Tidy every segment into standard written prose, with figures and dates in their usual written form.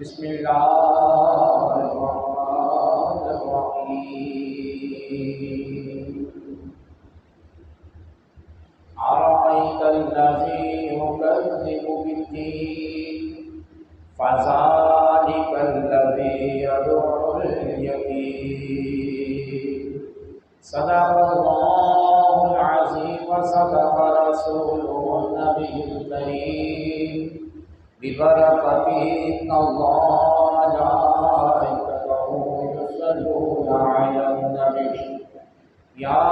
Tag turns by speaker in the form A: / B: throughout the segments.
A: بسم اللہ الرحمن الرحیم أرأيت الذي يكذب بالدين فذلك الذي يدعو اليتيم صدق الله العظيم وصدق رسوله النبي الكريم ببركته إن الله وملائكته يصلون على النبي يا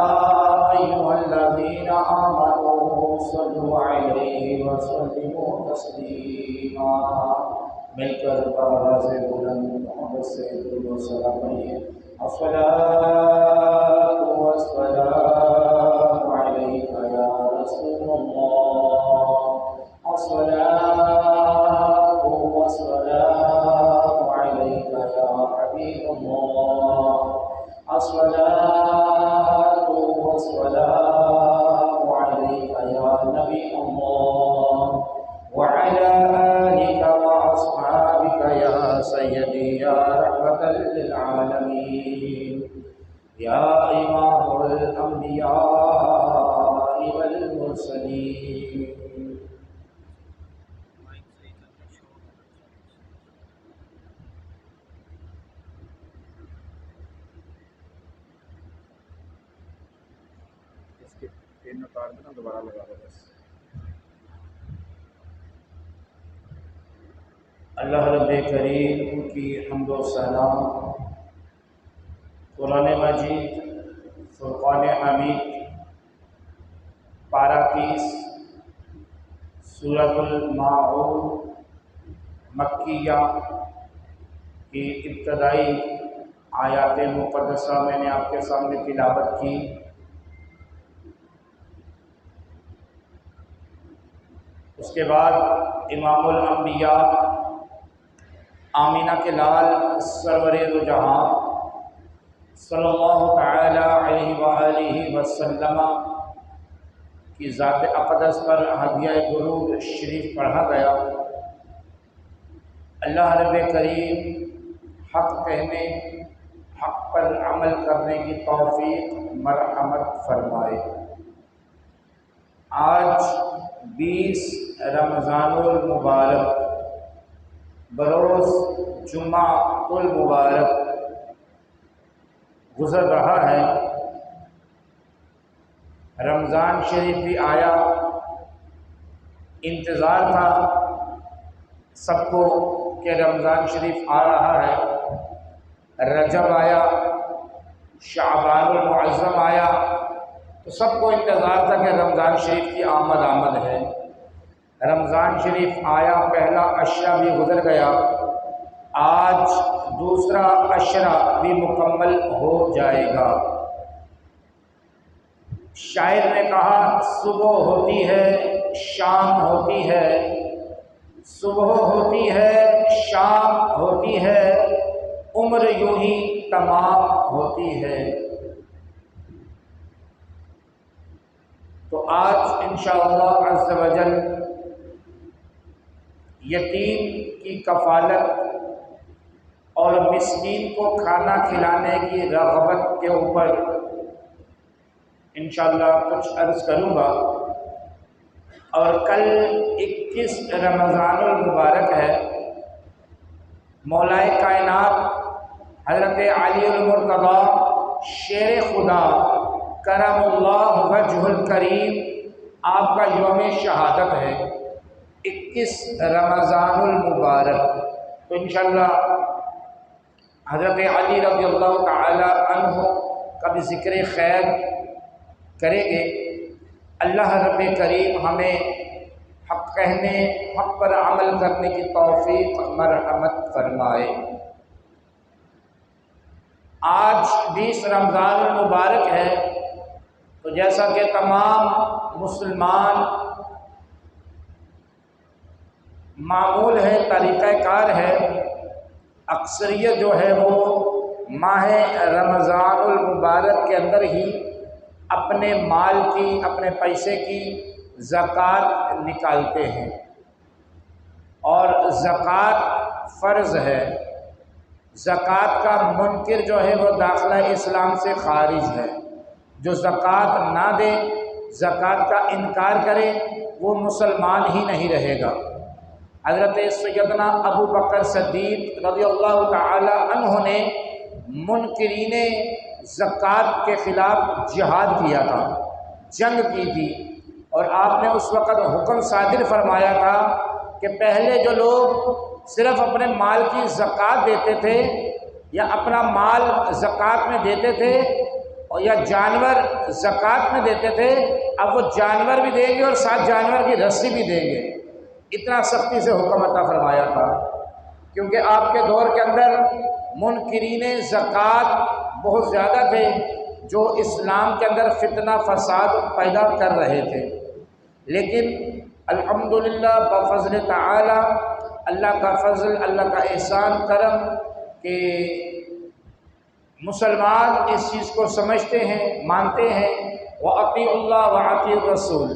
A: أيها الذين آمنوا صلوا عليه وسلموا تسليما مل کر آواز بلند محمد سے درود و سلام پڑھیے الصلاة والسلام عليك يا رسول الله الصلاة والسلام عليك يا حبيب الله الصلاة والسلام عليك يا نبي الله وعلى آلك وأصحابك يا سيدي يا رحمة للعالمين يا إمام الأنبياء والمرسلين
B: دوبارہ لگا دو بس۔
A: اللہ رب کریم کی حمد و ثنا قرآن مجید فرقان حمید پارہ 30 سورۃ الماعون مکیہ کی ابتدائی آیات مقدسہ میں نے آپ کے سامنے تلاوت کی۔ اس کے بعد امام الانبیاء آمینہ کے لال سرور دو جہاں صلی اللہ تعالی علیہ وآلہ وسلم کی ذات اقدس پر ہدیہ درود شریف پڑھا گیا۔ اللہ رب کریم حق کہنے حق پر عمل کرنے کی توفیق مرحمت فرمائے۔ آج 20 رمضان المبارک بروز جمعہ المبارک گزر رہا ہے۔ رمضان شریف بھی آیا، انتظار تھا سب کو کہ رمضان شریف آ رہا ہے۔ رجب آیا، شعبان المعظم آیا، تو سب کو انتظار تھا کہ رمضان شریف کی آمد ہے۔ رمضان شریف آیا، پہلا عشرہ بھی گزر گیا، آج دوسرا عشرہ بھی مکمل ہو جائے گا۔ شاعر نے کہا صبح ہوتی ہے شام ہوتی ہے، صبح ہوتی ہے شام ہوتی ہے، عمر یوں ہی تمام ہوتی ہے۔ تو آج انشاءاللہ عز و جل یتیم کی کفالت اور مسکین کو کھانا کھلانے کی رغبت کے اوپر انشاءاللہ کچھ عرض کروں گا۔ اور کل 21 رمضان المبارک ہے۔ مولا کائنات حضرت علی المرتضیٰ شیر خدا کرم اللہ وجہ الکریم آپ کا یوم شہادت ہے 21 رمضان المبارک۔ تو انشاءاللہ حضرت علی رضی اللہ تعالی عنہ کا بھی ذکر خیر کریں گے۔ اللہ رب کریم ہمیں حق کہنے حق پر عمل کرنے کی توفیق مرحمت فرمائے۔ آج 20 رمضان المبارک ہے، تو جیسا کہ تمام مسلمان معمول ہے، طریقہ کار ہے، اکثریت جو ہے وہ ماہ رمضان المبارک کے اندر ہی اپنے مال کی اپنے پیسے کی زکوٰۃ نکالتے ہیں، اور زکوٰۃ فرض ہے، زکوٰۃ کا منکر جو ہے وہ داخلہ اسلام سے خارج ہے۔ جو زکوٰۃ نہ دے، زکوٰۃ کا انکار کرے، وہ مسلمان ہی نہیں رہے گا۔ حضرت سیدنا ابو بکر صدیق رضی اللہ تعالی عنہ نے منکرین زکوٰۃ کے خلاف جہاد کیا تھا، جنگ کی تھی، اور آپ نے اس وقت حکم صادر فرمایا تھا کہ پہلے جو لوگ صرف اپنے مال کی زکوٰۃ دیتے تھے یا اپنا مال زکوٰۃ میں دیتے تھے یا جانور زکوٰۃ میں دیتے تھے، اب وہ جانور بھی دیں گے اور ساتھ جانور کی رسی بھی دیں گے۔ اتنا سختی سے حکم عطا فرمایا تھا، کیونکہ آپ کے دور کے اندر منکرین زکوٰۃ بہت زیادہ تھے جو اسلام کے اندر فتنہ فساد پیدا کر رہے تھے۔ لیکن الحمدللہ بفضل تعالی، اللہ کا فضل، اللہ کا احسان کرم کہ مسلمان اس چیز کو سمجھتے ہیں، مانتے ہیں۔ وَأَطِيعُوا اللَّهَ وَأَطِيعُوا الرَّسُولَ،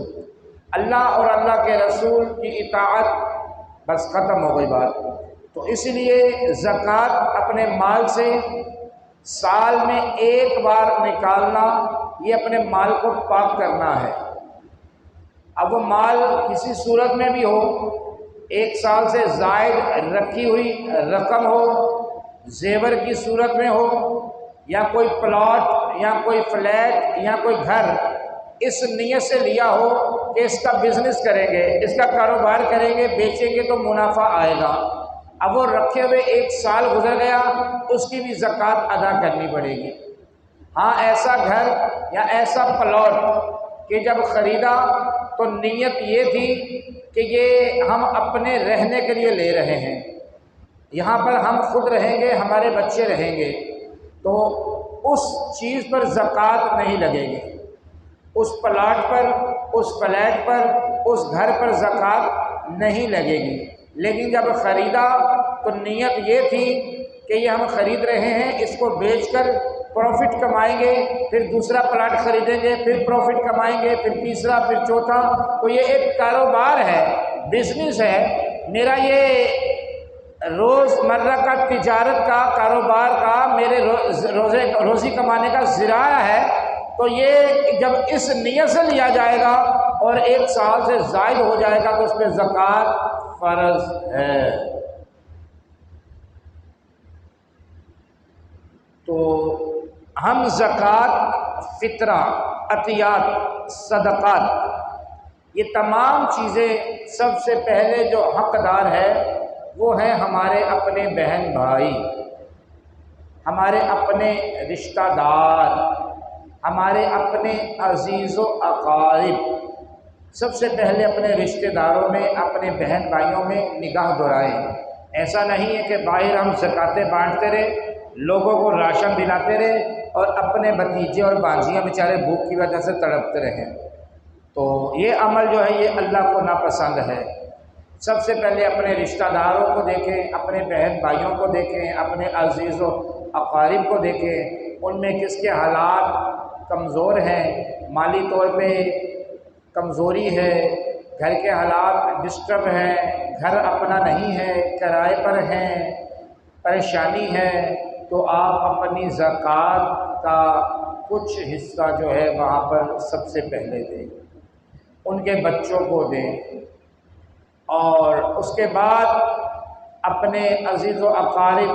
A: اللہ اور اللہ کے رسول کی اطاعت، بس ختم ہو گئی بات۔ تو اس لیے زکوٰۃ اپنے مال سے سال میں ایک بار نکالنا، یہ اپنے مال کو پاک کرنا ہے۔ اب وہ مال کسی صورت میں بھی ہو، 1 سال سے زائد رکھی ہوئی رقم ہو، زیور کی صورت میں ہو، یا کوئی پلاٹ یا کوئی فلیٹ یا کوئی گھر، اس نیت سے لیا ہو کہ اس کا بزنس کریں گے، اس کا کاروبار کریں گے، بیچیں گے تو منافع آئے گا۔ اب وہ رکھے ہوئے 1 سال گزر گیا، اس کی بھی زکوٰۃ ادا کرنی پڑے گی۔ ہاں، ایسا گھر یا ایسا پلاٹ کہ جب خریدا تو نیت یہ تھی کہ یہ ہم اپنے رہنے کے لیے لے رہے ہیں، یہاں پر ہم خود رہیں گے، ہمارے بچے رہیں گے، تو اس چیز پر زکوٰۃ نہیں لگے گی۔ اس پلاٹ پر، اس فلیٹ پر، اس گھر پر زکوٰۃ نہیں لگے گی۔ لیکن جب خریدا تو نیت یہ تھی کہ یہ ہم خرید رہے ہیں، اس کو بیچ کر پروفٹ کمائیں گے، پھر دوسرا پلاٹ خریدیں گے، پھر پروفٹ کمائیں گے، پھر تیسرا، پھر چوتھا۔ تو یہ ایک کاروبار ہے، بزنس ہے میرا، یہ روز مرہ کا تجارت کا، کاروبار کا، میرے روزی کمانے کا ذرائع ہے۔ تو یہ جب اس نیت سے لیا جائے گا اور 1 سال سے زائد ہو جائے گا تو اس پہ زکوٰۃ فرض ہے۔ تو ہم زکوٰۃ، فطرہ، عطیات، صدقات، یہ تمام چیزیں سب سے پہلے جو حقدار ہے وہ ہیں ہمارے اپنے بہن بھائی، ہمارے اپنے رشتہ دار، ہمارے اپنے عزیز و اقارب۔ سب سے پہلے اپنے رشتہ داروں میں، اپنے بہن بھائیوں میں نگاہ دورائیں۔ ایسا نہیں ہے کہ باہر ہم زکاتیں بانٹتے رہے، لوگوں کو راشن دلاتے رہے اور اپنے بھتیجے اور بانجیاں بیچارے بھوک کی وجہ سے تڑپتے رہیں۔ تو یہ عمل جو ہے یہ اللہ کو ناپسند ہے۔ سب سے پہلے اپنے رشتہ داروں کو دیکھیں، اپنے بہن بھائیوں کو دیکھیں، اپنے عزیز و اقارب کو دیکھیں، ان میں کس کے حالات کمزور ہیں، مالی طور پہ کمزوری ہے، گھر کے حالات ڈسٹرب ہیں، گھر اپنا نہیں ہے، کرائے پر ہیں، پریشانی ہے، تو آپ اپنی زکوٰۃ کا کچھ حصہ جو ہے وہاں پر سب سے پہلے دیں، ان کے بچوں کو دیں، اور اس کے بعد اپنے عزیز و اقارب،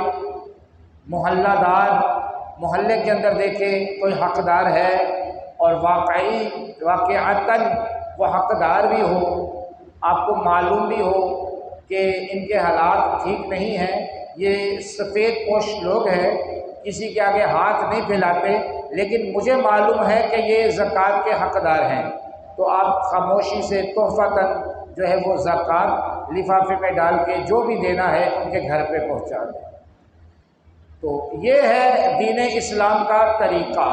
A: محلہ دار، محلے کے اندر دیکھیں کوئی حقدار ہے اور واقعتاً وہ حقدار بھی ہو، آپ کو معلوم بھی ہو کہ ان کے حالات ٹھیک نہیں ہیں، یہ سفید پوش لوگ ہیں، کسی کے آگے ہاتھ نہیں پھیلاتے، لیکن مجھے معلوم ہے کہ یہ زکوٰۃ کے حقدار ہیں، تو آپ خاموشی سے تحفتاً جو ہے وہ زکوٰۃ لفافے میں ڈال کے جو بھی دینا ہے ان کے گھر پہ پہنچا دیں۔ تو یہ ہے دین اسلام کا طریقہ،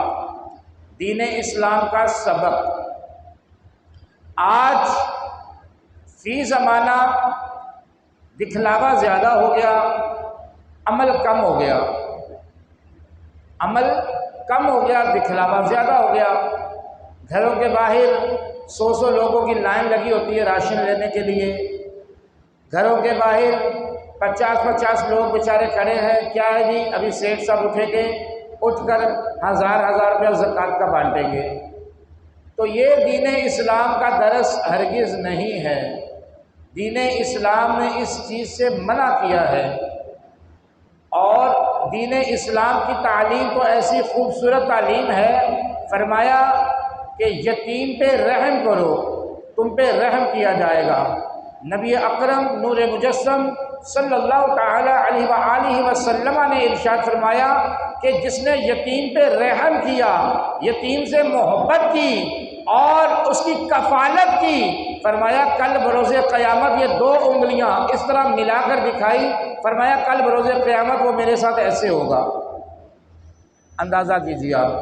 A: دین اسلام کا سبق۔ آج فی زمانہ دکھلاوا زیادہ ہو گیا، عمل کم ہو گیا، عمل کم ہو گیا، دکھلاوا زیادہ ہو گیا۔ گھروں کے باہر 100 لوگوں کی لائن لگی ہوتی ہے راشن لینے کے لیے، گھروں کے باہر 50 لوگ بیچارے کھڑے ہیں، کیا ہے جی ابھی سیٹھ صاحب اٹھیں گے، اٹھ کر ہزار روپیہ زکوٰۃ کا بانٹیں گے۔ تو یہ دین اسلام کا درس ہرگز نہیں ہے۔ دین اسلام نے اس چیز سے منع کیا ہے، اور دین اسلام کی تعلیم تو ایسی خوبصورت تعلیم ہے، فرمایا کہ یتیم پہ رحم کرو، تم پہ رحم کیا جائے گا۔ نبی اکرم نور مجسم صلی اللہ تعالی علیہ وآلہ وسلم نے ارشاد فرمایا کہ جس نے یتیم پہ رحم کیا، یتیم سے محبت کی اور اس کی کفالت کی، فرمایا کل بروز قیامت یہ 2 انگلیاں اس طرح ملا کر دکھائی، فرمایا کل بروز قیامت وہ میرے ساتھ ایسے ہوگا۔ اندازہ کیجیے آپ،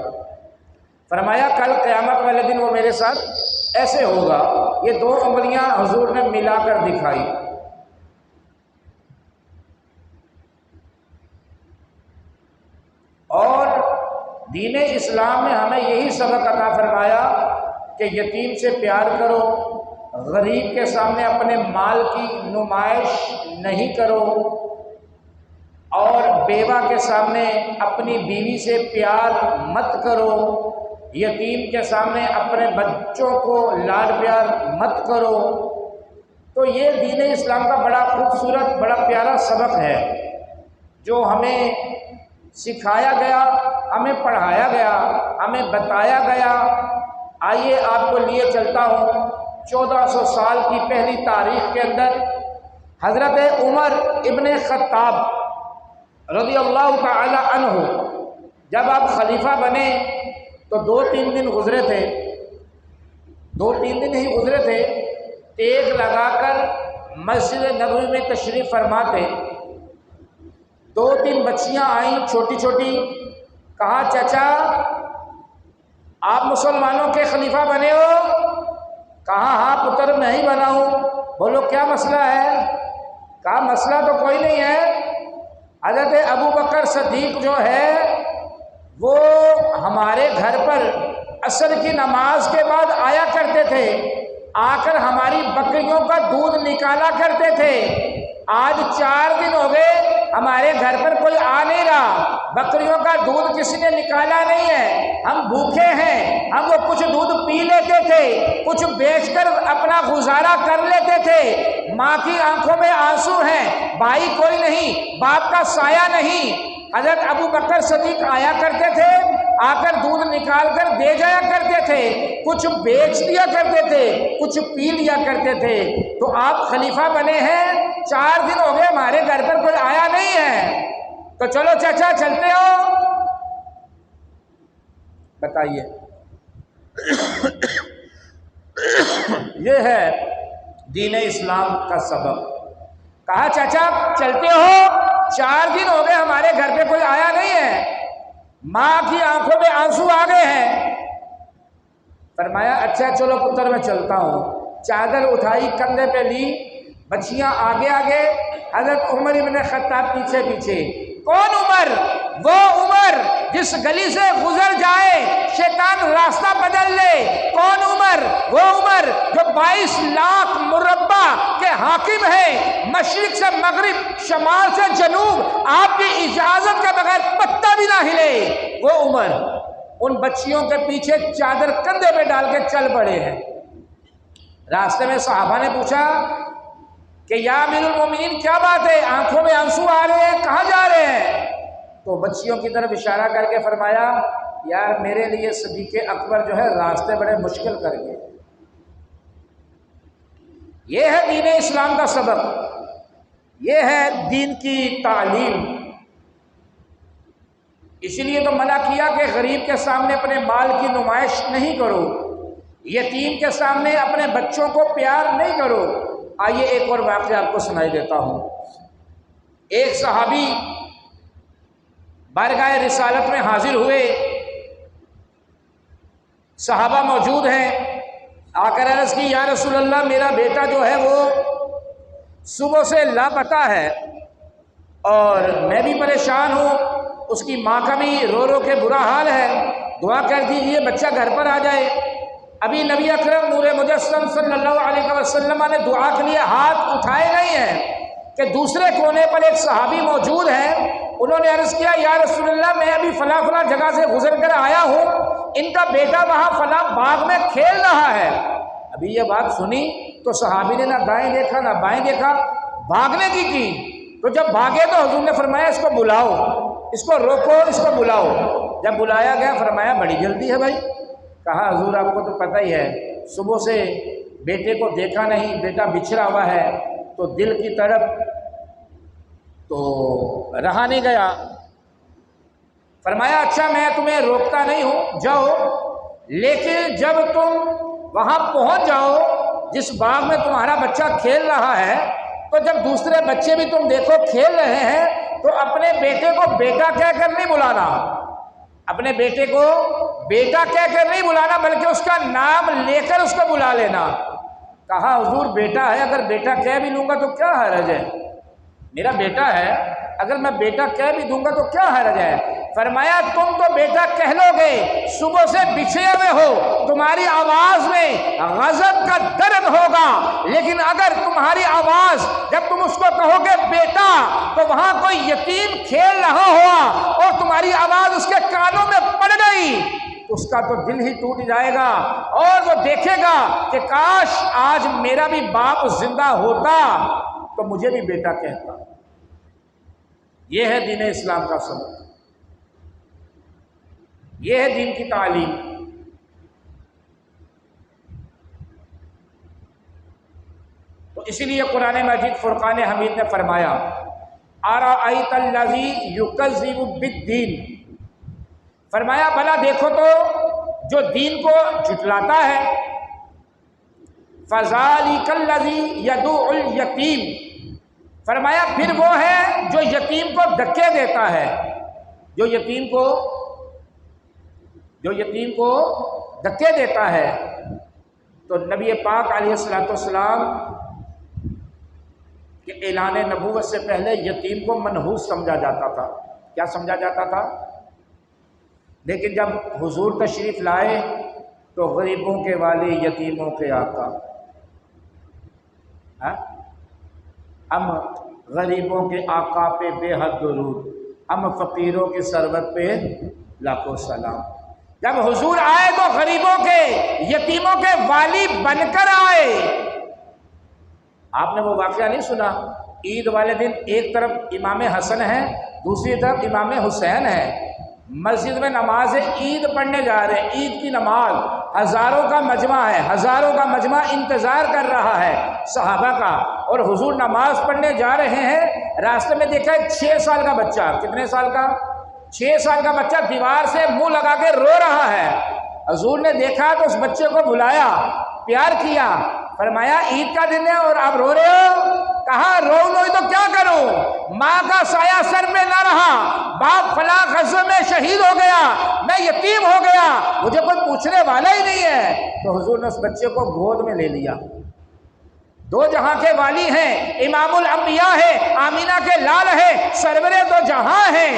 A: فرمایا کل قیامت والے دن وہ میرے ساتھ ایسے ہوگا۔ یہ 2 انگلیاں حضور نے ملا کر دکھائی۔ اور دین اسلام نے ہمیں یہی سبق عطا فرمایا کہ یتیم سے پیار کرو، غریب کے سامنے اپنے مال کی نمائش نہیں کرو، اور بیوہ کے سامنے اپنی بیوی سے پیار مت کرو، یتیم کے سامنے اپنے بچوں کو لاڈ پیار مت کرو۔ تو یہ دین اسلام کا بڑا خوبصورت، بڑا پیارا سبق ہے جو ہمیں سکھایا گیا، ہمیں پڑھایا گیا، ہمیں بتایا گیا۔ آئیے آپ کو لیے چلتا ہوں 1400 سال کی پہلی تاریخ کے اندر حضرت عمر ابن خطاب رضی اللہ تعالی عنہ جب آپ خلیفہ بنے تو 2-3 دن گزرے تھے، 2-3 دن ہی گزرے تھے، ٹیک لگا کر مسجد نبوی میں تشریف فرما تھے۔ 2-3 بچیاں آئیں چھوٹی چھوٹی، کہا چچا آپ مسلمانوں کے خلیفہ بنے ہو؟ کہا ہاں پتر میں ہی بنا ہوں۔ بولو کیا مسئلہ ہے؟ کہا مسئلہ تو کوئی نہیں ہے، حضرت ابو بکر صدیق جو ہے وہ ہمارے گھر پر عصر کی نماز کے بعد آیا کرتے تھے، آ کر ہماری بکریوں کا دودھ نکالا کرتے تھے۔ آج 4 دن ہو گئے ہمارے گھر پر کوئی آ نہیں رہا، بکریوں کا دودھ کسی نے نکالا نہیں ہے، ہم بھوکے ہیں۔ ہم وہ کچھ دودھ پی لیتے تھے، کچھ بیچ کر اپنا گزارا کر لیتے تھے۔ ماں کی آنکھوں میں آنسو ہیں، بھائی کوئی نہیں، باپ کا سایہ نہیں۔ حضرت ابو بکر صدیق آیا کرتے تھے، آ کر دودھ نکال کر دے جایا کرتے تھے، کچھ بیچ دیا کرتے تھے، کچھ پی لیا کرتے تھے۔ تو آپ خلیفہ بنے ہیں، 4 دن ہو گئے ہمارے گھر پر کوئی آیا نہیں ہے، تو چلو چچا چلتے ہو؟ بتائیے، یہ ہے دین اسلام کا سبق۔ کہا چچا چلتے ہو؟ 4 دن ہو گئے ہمارے گھر پہ کوئی آیا نہیں ہے، ماں کی آنکھوں میں آنسو آ گئے ہیں۔ فرمایا اچھا چلو پتر میں چلتا ہوں۔ چادر اٹھائی، کندھے پہ لی، بچیاں آگے آگے، حضرت عمر ابن خطاب پیچھے پیچھے۔ کون عمر؟ وہ عمر جس گلی سے گزر جائے شیطان راستہ بدل لے۔ کون عمر؟ وہ عمر جو 22 لاکھ مربع کے حاکم ہے، مشرق سے مغرب، شمال سے جنوب، آپ کی اجازت کے بغیر پتہ بھی نہ ہلے۔ وہ عمر ان بچیوں کے پیچھے چادر کندھے پہ ڈال کے چل پڑے ہیں۔ راستے میں صحابہ نے پوچھا کہ یا امیر المومنین کیا بات ہے، آنکھوں میں آنسو آ رہے ہیں، کہاں جا رہے ہیں؟ تو بچیوں کی طرف اشارہ کر کے فرمایا یار میرے لیے صدیق اکبر جو ہے راستے بڑے مشکل کر گئے۔ یہ ہے دین اسلام کا سبق، یہ ہے دین کی تعلیم۔ اسی لیے تو منع کیا کہ غریب کے سامنے اپنے مال کی نمائش نہیں کرو، یتیم کے سامنے اپنے بچوں کو پیار نہیں کرو۔ آئیے ایک اور واقعہ آپ کو سنائی دیتا ہوں۔ ایک صحابی بارگاہ رسالت میں حاضر ہوئے، صحابہ موجود ہیں، آ کر عرض کی یا رسول اللہ میرا بیٹا جو ہے وہ صبح سے لاپتہ ہے اور میں بھی پریشان ہوں، اس کی ماں کا بھی رو رو کے برا حال ہے، دعا کر دیجیے بچہ گھر پر آ جائے۔ ابھی نبی اکرم نور مجسم صلی اللہ علیہ وسلم نے دعا کے لیے ہاتھ اٹھائے نہیں ہیں، کہ دوسرے کونے پر ایک صحابی موجود ہیں، انہوں نے عرض کیا یا رسول اللہ میں ابھی فلاں فلاں جگہ سے گزر کر آیا ہوں، ان کا بیٹا وہاں فلاں باغ میں کھیل رہا ہے۔ ابھی یہ بات سنی تو صحابی نے نہ دائیں دیکھا نہ بائیں دیکھا، بھاگنے کی تو جب بھاگے تو حضور نے فرمایا اس کو بلاؤ، اس کو روکو، اس کو بلاؤ۔ جب بلایا گیا فرمایا بڑی جلدی ہے بھائی۔ کہا حضور آپ کو تو پتہ ہی ہے صبح سے بیٹے کو دیکھا نہیں، بیٹا بچھڑا ہوا ہے تو دل کی طرف تو رہا نہیں گیا۔ فرمایا اچھا میں تمہیں روکتا نہیں ہوں، جاؤ، لیکن جب تم وہاں پہنچ جاؤ جس باغ میں تمہارا بچہ کھیل رہا ہے تو جب دوسرے بچے بھی تم دیکھو کھیل رہے ہیں تو اپنے بیٹے کو بیٹا کہہ کر نہیں بلانا، اپنے بیٹے کو بیٹا کہہ کر نہیں بلانا بلکہ اس کا نام لے کر اس کو بلا لینا۔ کہا حضور بیٹا ہے، اگر بیٹا کہہ بھی لوں گا تو کیا حرج ہے، میرا بیٹا ہے، اگر میں بیٹا کہہ بھی دوں گا تو کیا حرج ہے۔ فرمایا تم تو بیٹا کہہ لو گے، صبح سے بچھڑے ہوئے ہو، تمہاری آواز میں غضب کا درد ہوگا، لیکن اگر تمہاری آواز جب تم اس کو کہو گے بیٹا تو وہاں کوئی یتیم کھیل رہا ہوا اور تمہاری آواز اس کے کانوں میں پڑ گئی تو اس کا تو دل ہی ٹوٹ جائے گا اور وہ دیکھے گا کہ کاش آج میرا بھی باپ زندہ ہوتا تو مجھے بھی بیٹا کہتا۔ یہ ہے دین اسلام کا سبق، یہ ہے دین کی تعلیم۔ تو اسی لیے قرآن مجید فرقان حمید نے فرمایا ارأیت الذی یکذب بالدین، فرمایا بھلا دیکھو تو جو دین کو جھٹلاتا ہے، فذالک الذی یدعو الیتیم، فرمایا پھر وہ ہے جو یتیم کو دھکے دیتا ہے، جو یتیم کو دھکے دیتا ہے۔ تو نبی پاک علیہ السلام کے اعلان نبوت سے پہلے یتیم کو منحوس سمجھا جاتا تھا۔ کیا سمجھا جاتا تھا؟ لیکن جب حضور تشریف لائے تو غریبوں کے والی، یتیموں کے آقا، ہم غریبوں کے آقا پہ بے حد درود، ہم فقیروں کی سربت پہ لاکھوں سلام۔ جب حضور آئے تو غریبوں کے، یتیموں کے والی بن کر آئے۔ آپ نے وہ واقعہ نہیں سنا؟ عید والے دن ایک طرف امام حسن ہے، دوسری طرف امام حسین ہے، مسجد میں نماز عید پڑھنے جا رہے ہیں، عید کی نماز، ہزاروں کا مجمع ہے، ہزاروں کا مجمع انتظار کر رہا ہے صحابہ کا، اور حضور نماز پڑھنے جا رہے ہیں۔ راستے میں دیکھا ایک 6 سال کا بچہ، کتنے سال کا؟ 6 سال کا بچہ دیوار سے منہ لگا کے رو رہا ہے۔ حضور نے دیکھا تو اس بچے کو بلایا، پیار کیا، فرمایا عید کا دن ہے اور آپ رو رہے ہو؟ کہا رو تو کیا کروں، ماں کا سایہ سر میں نہ رہا، باپ فلاں غزوے میں شہید ہو گیا، میں یتیم ہو گیا، مجھے کوئی پوچھنے والا ہی نہیں ہے۔ تو حضور نے اس بچے کو گود میں لے لیا۔ دو جہاں کے والی ہیں، امام الانبیاء ہے، آمینہ کے لال ہے، سرور دو جہاں ہیں،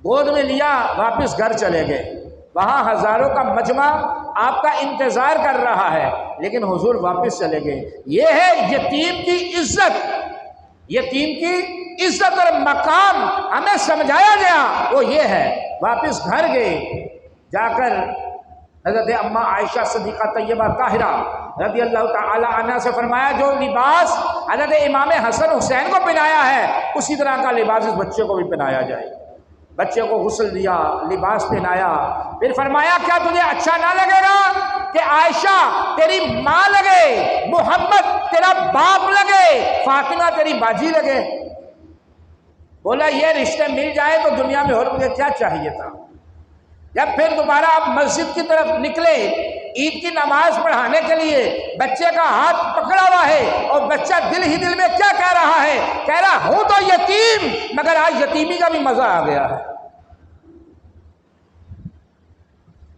A: گود میں لیا، واپس گھر چلے گئے۔ وہاں ہزاروں کا مجمع آپ کا انتظار کر رہا ہے، لیکن حضور واپس چلے گئے۔ یہ ہے یتیم کی عزت، یتیم کی عزت اور مقام ہمیں سمجھایا گیا وہ یہ ہے۔ واپس گھر گئے، جا کر حضرت اماں عائشہ صدیقہ طیبہ طاہرہ رضی اللہ تعالی عنہ سے فرمایا جو لباس حضرت امام حسن حسین کو پہنایا ہے اسی طرح کا لباس اس بچے کو بھی پہنایا جائے۔ بچے کو غسل دیا، لباس پہنایا، پھر فرمایا کیا تجھے اچھا نہ لگے گا کہ عائشہ تیری ماں لگے، محمد تیرا باپ لگے، فاطمہ تیری باجی لگے؟ بولا یہ رشتے مل جائے تو دنیا میں اور مجھے کیا چاہیے تھا۔ جب پھر دوبارہ آپ مسجد کی طرف نکلے عید کی نماز پڑھانے کے لیے، بچے کا ہاتھ پکڑا ہوا ہے اور بچہ دل ہی دل میں کیا کہہ رہا ہے؟ کہہ رہا ہوں تو یتیم مگر آج یتیمی کا بھی مزہ آ گیا ہے،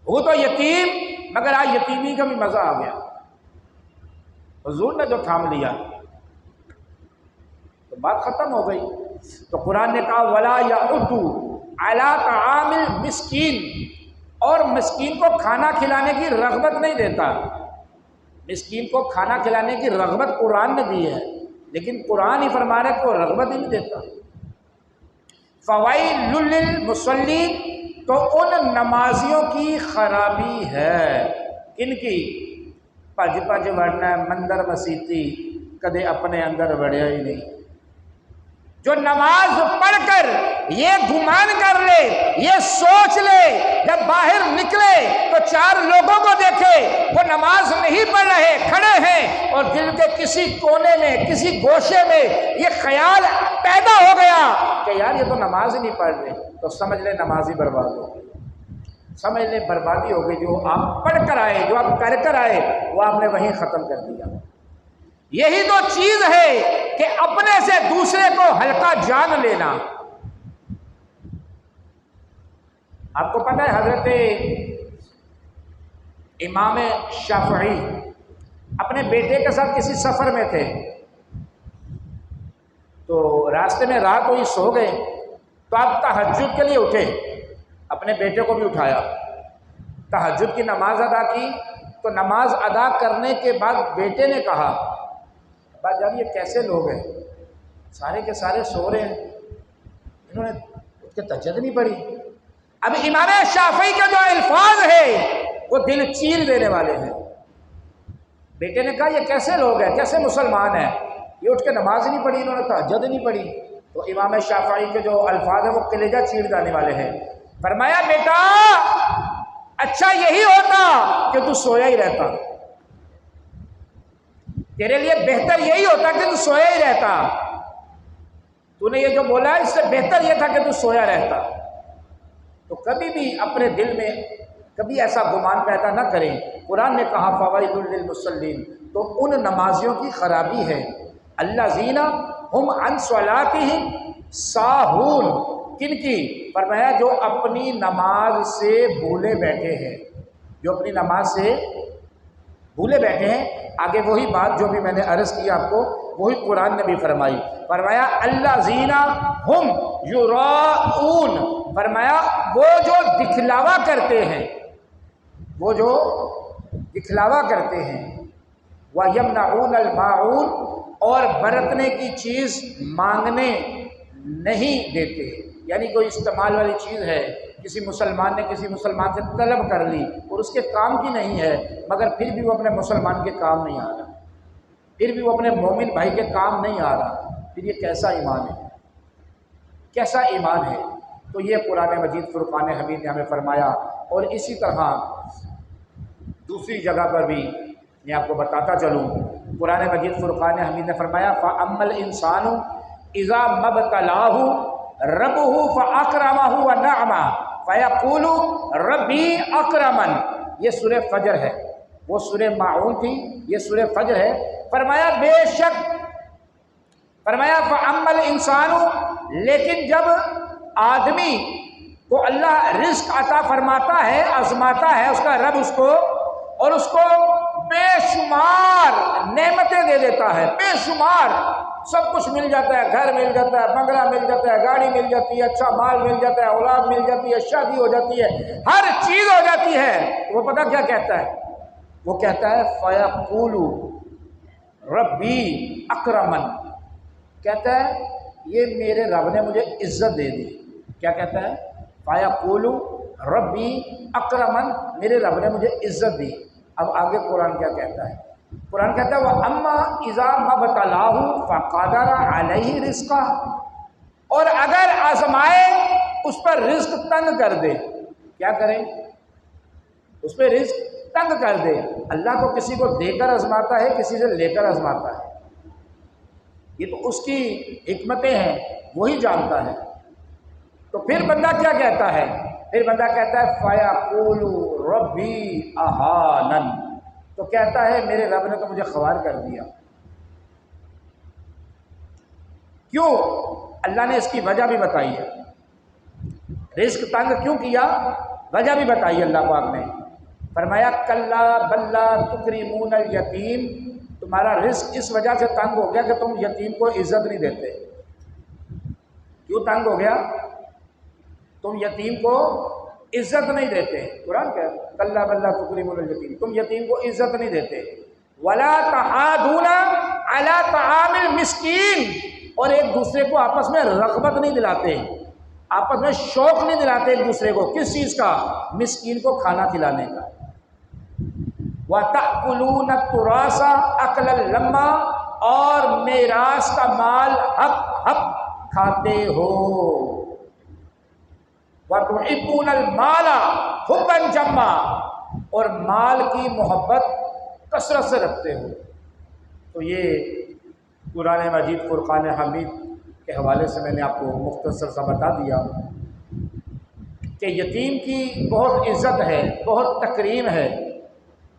A: ہوں تو یتیم مگر آج یتیمی کا بھی مزہ آ گیا۔ حضور نے جو تھام لیا تو بات ختم ہو گئی۔ تو قرآن نے کہا وَلَا يَعُدُّ عَلَىٰ طَعَامِ الْمِسْكِينِ، اور مسکین کو کھانا کھلانے کی رغبت نہیں دیتا۔ مسکین کو کھانا کھلانے کی رغبت قرآن نے دی ہے، لیکن قرآن ہی فرما رہا ہے کہ وہ رغبت ہی نہیں دیتا۔ فوائل للمصلین، تو ان نمازیوں کی خرابی ہے، کن کی؟ پج پج وڑنا مندر مسیتی کدے اپنے اندر وڑیا ہی نہیں، جو نماز پڑھ کر یہ گمان کر لے، یہ سوچ لے جب باہر نکلے تو چار لوگوں کو دیکھے وہ نماز نہیں پڑھ رہے، کھڑے ہیں، اور دل کے کسی کونے میں کسی گوشے میں یہ خیال پیدا ہو گیا کہ یار یہ تو نماز ہی نہیں پڑھ رہے، تو سمجھ لے نماز ہی برباد ہو گئی، سمجھ لے بربادی ہو گئی۔ جو آپ پڑھ کر آئے، جو آپ کر آئے، وہ آپ نے وہیں ختم کر دیا۔ یہی تو چیز ہے کہ اپنے سے دوسرے کو ہلکا جان لینا۔ آپ کو پتہ ہے حضرت امام شافعی اپنے بیٹے کے ساتھ کسی سفر میں تھے، تو راستے میں رات ہوئی، سو گئے، تو آپ تہجد کے لیے اٹھے، اپنے بیٹے کو بھی اٹھایا، تہجد کی نماز ادا کی۔ تو نماز ادا کرنے کے بعد بیٹے نے کہا ابا جان یہ کیسے لوگ ہیں، سارے کے سارے سو رہے ہیں، انہوں نے اس کے تہجد نہیں پڑھی۔ اب امام شافعی کے جو الفاظ ہیں وہ دل چیر دینے والے ہیں۔ بیٹے نے کہا یہ کیسے لوگ ہیں، کیسے مسلمان ہیں، یہ اٹھ کے نماز نہیں پڑھی، انہوں نے تہجد نہیں پڑھی۔ تو امام شافعی کے جو الفاظ ہیں وہ کلیجہ چیر دینے والے ہیں۔ فرمایا بیٹا اچھا یہی ہوتا کہ تو سویا ہی رہتا، تیرے لیے بہتر یہی ہوتا کہ تو سویا ہی رہتا، تو نے یہ جو بولا ہے اس سے بہتر یہ تھا کہ تو سویا رہتا۔ تو کبھی بھی اپنے دل میں کبھی ایسا گمان پیدا نہ کریں۔ قرآن نے کہا فوائل للمصلین، تو ان نمازیوں کی خرابی ہے، الذین ہم عن صلاتہم ساہون، کن کی؟ فرمایا جو اپنی نماز سے بھولے بیٹھے ہیں، جو اپنی نماز سے بھولے بیٹھے ہیں۔ آگے وہی بات جو بھی میں نے عرض کی آپ کو، وہی قرآن نے بھی فرمائی، فرمایا الذین ہم یراؤون، فرمایا وہ جو دکھلاوا کرتے ہیں، وہ جو دکھلاوا کرتے ہیں، وَيَمْنَعُونَ الْمَاعُونَ، اور برتنے کی چیز مانگنے نہیں دیتے، یعنی کوئی استعمال والی چیز ہے، کسی مسلمان نے کسی مسلمان سے طلب کر لی اور اس کے کام کی نہیں ہے، مگر پھر بھی وہ اپنے مسلمان کے کام نہیں آ رہا، پھر بھی وہ اپنے مومن بھائی کے کام نہیں آ رہا، پھر یہ کیسا ایمان ہے، کیسا ایمان ہے؟ تو یہ قرآن مجید فرقان حمید نے ہمیں فرمایا۔ اور اسی طرح دوسری جگہ پر بھی میں آپ کو بتاتا چلوں، قرآن مجید فرقان حمید نے فرمایا فَأَمَّا الْإِنسَانُ إِذَا مَا ابْتَلَاهُ رَبُّهُ فَأَكْرَمَهُ وَنَعَمَهُ فَيَقُولُ رَبِّي أَكْرَمَنِ، یہ سورہ فجر ہے، وہ سورہ ماعون تھی، یہ سورہ فجر ہے۔ فرمایا بے شک، فرمایا فَأَمَّا الْإِنسَانُ، لیکن جب آدمی کو اللہ رزق عطا فرماتا ہے، آزماتا ہے اس کا رب اس کو، اور اس کو بے شمار نعمتیں دے دیتا ہے، بے شمار سب کچھ مل جاتا ہے، گھر مل جاتا ہے، بنگلہ مل جاتا ہے، گاڑی مل جاتی ہے، اچھا مال مل جاتا ہے، اولاد مل جاتی ہے، شادی ہو جاتی ہے، ہر چیز ہو جاتی ہے، وہ پتہ کیا کہتا ہے؟ وہ کہتا ہے فَيَقُولُ رَبِّي أَكْرَمَنِ، کہتا ہے یہ میرے رب نے مجھے عزت دے دی۔ کیا کہتا ہے؟ فَيَقُولُ رَبِّي أَكْرَمَنِ، میرے رب نے مجھے عزت دی۔ اب آگے قرآن کیا کہتا ہے؟ قرآن کہتا ہے وَأَمَّا إِذَا مَا ابْتَلَاهُ فَقَدَرَ عَلَيْهِ رِزْقَهُ، اور اگر آزمائے اس پر رزق تنگ کر دے، کیا کریں؟ اس پہ رزق تنگ کر دے۔ اللہ تو کسی کو دے کر آزماتا ہے، کسی سے لے کر آزماتا ہے، یہ تو اس کی حکمتیں ہیں، وہی جانتا ہے۔ تو پھر بندہ کیا کہتا ہے؟ پھر بندہ کہتا ہے فَيَقُولُ رَبِّي أَهَانَنِ، تو کہتا ہے میرے رب نے تو مجھے خوار کر دیا۔ کیوں؟ اللہ نے اس کی وجہ بھی بتائی ہے، رزق تنگ کیوں کیا وجہ بھی بتائی اللہ پاک نے۔ فرمایا کلا بل لا تکرمون الیتیم، تمہارا رزق اس وجہ سے تنگ ہو گیا کہ تم یتیم کو عزت نہیں دیتے۔ کیوں تنگ ہو گیا؟ تم یتیم کو عزت نہیں دیتے۔ قرآن کہتا ہے کلا بل لا تکرمون الیتیم، تم یتیم کو عزت نہیں دیتے۔ ولا تحاضون علی طعام المسکین، اور ایک دوسرے کو آپس میں رغبت نہیں دلاتے، آپس میں شوق نہیں دلاتے ایک دوسرے کو، کس چیز کا؟ مسکین کو کھانا کھلانے کا۔ وَتَأْكُلُونَ التُّرَاثَ أَكْلًا لَمًّا، اور میراث کا مال حق کھاتے ہو۔ وَتُحِبُّونَ الْمَالَ حُبًّا جَمًّا، اور مال کی محبت کثرت سے رکھتے ہو۔ تو یہ قرآن مجید فرقان حمید کے حوالے سے میں نے آپ کو مختصر سا بتا دیا کہ یتیم کی بہت عزت ہے، بہت تکریم ہے۔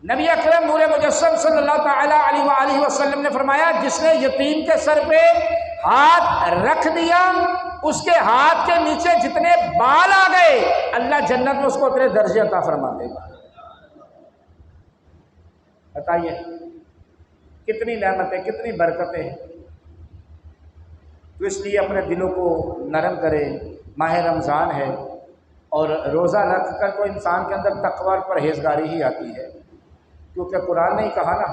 A: نبی اکرم نور مجسم صلی اللہ تعالیٰ علیہ وآلہ وسلم نے فرمایا، جس نے یتیم کے سر پہ ہاتھ رکھ دیا، اس کے ہاتھ کے نیچے جتنے بال آ گئے، اللہ جنت میں اس کو اتنے درجے عطا فرما دے گا۔ بتائیے کتنی نعمتیں، کتنی برکتیں ہیں۔ تو اس لیے اپنے دلوں کو نرم کرے، ماہ رمضان ہے، اور روزہ رکھ کر تو انسان کے اندر تقوی اور پرہیزگاری ہی آتی ہے، کیونکہ قرآن نے ہی کہا نا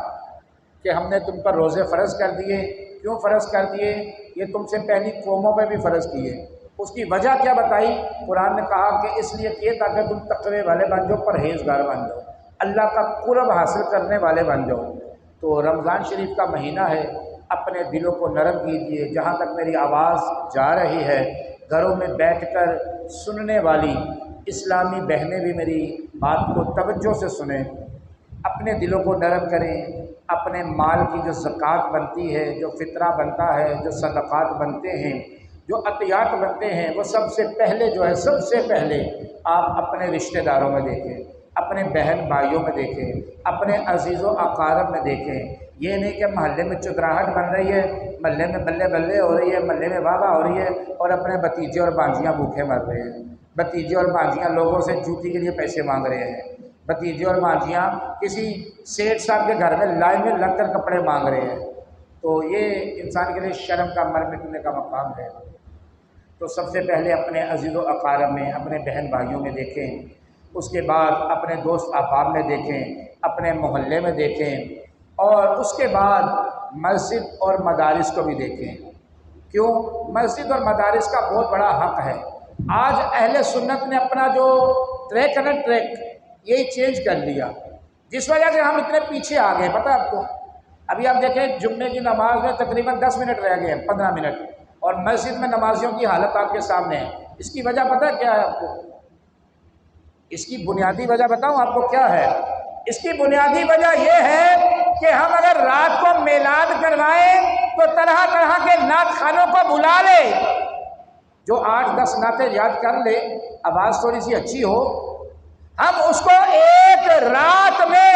A: کہ ہم نے تم پر روزے فرض کر دیے۔ کیوں فرض کر دیے؟ یہ تم سے پہلی قوموں پہ بھی فرض کیے۔ اس کی وجہ کیا بتائی؟ قرآن نے کہا کہ اس لیے کیے تاکہ تم تقوی والے بن جاؤ، پرہیزگار بن جاؤ، اللہ کا قرب حاصل کرنے والے بن جاؤ۔ تو رمضان شریف کا مہینہ ہے، اپنے دلوں کو نرم کیجیے۔ جہاں تک میری آواز جا رہی ہے، گھروں میں بیٹھ کر سننے والی اسلامی بہنیں بھی میری بات کو توجہ سے سنیں، اپنے دلوں کو نرم کریں، اپنے مال کی جو زکوٰۃ بنتی ہے، جو فطرہ بنتا ہے، جو صدقات بنتے ہیں، جو عطیات بنتے ہیں، وہ سب سے پہلے جو ہے، سب سے پہلے آپ اپنے رشتہ داروں میں دیکھیں، اپنے بہن بھائیوں میں دیکھیں، اپنے عزیز و اقارب میں دیکھیں۔ یہ نہیں کہ محلے میں چتراہٹ بن رہی ہے، محلے میں بلے بلے ہو رہی ہے، محلے میں واہ واہ ہو رہی ہے، اور اپنے بھتیجے اور بھانجیاں بھوکے مر رہے ہیں، بھتیجے اور بھانجیاں لوگوں سے جوتی کے لیے پیسے مانگ رہے ہیں، بھتیجے اور بھانجیاں کسی سیٹھ صاحب کے گھر میں لائن میں لگ کر کپڑے مانگ رہے ہیں۔ تو یہ انسان کے لیے شرم کا مر مٹنے کا مقام ہے۔ تو سب سے پہلے اپنے عزیز و اقارب میں، اپنے بہن بھائیوں میں دیکھیں، اس کے بعد اپنے دوست احباب میں دیکھیں، اپنے محلے میں دیکھیں، اور اس کے بعد مسجد اور مدارس کو بھی دیکھیں۔ کیوں؟ مسجد اور مدارس کا بہت بڑا حق ہے۔ آج اہل سنت نے اپنا جو ٹریک ہے نا، ٹریک یہی چینج کر لیا، جس وجہ سے ہم اتنے پیچھے آ گئے۔ پتہ ہے آپ کو، ابھی آپ دیکھیں جمعے کی نماز میں تقریباً 10 منٹ رہ گئے ہیں، 15 منٹ، اور مسجد میں نمازیوں کی حالت آپ کے سامنے ہے۔ اس کی وجہ پتہ کیا ہے آپ کو؟ اس کی بنیادی وجہ بتاؤں آپ کو کیا ہے؟ اس کی بنیادی وجہ یہ ہے کہ ہم اگر رات کو میلاد کروائیں تو طرح طرح کے نعت خوانوں کو بلا لے، جو 8-10 نعتیں یاد کر لے، آواز تھوڑی سی اچھی ہو، ہم اس کو ایک رات میں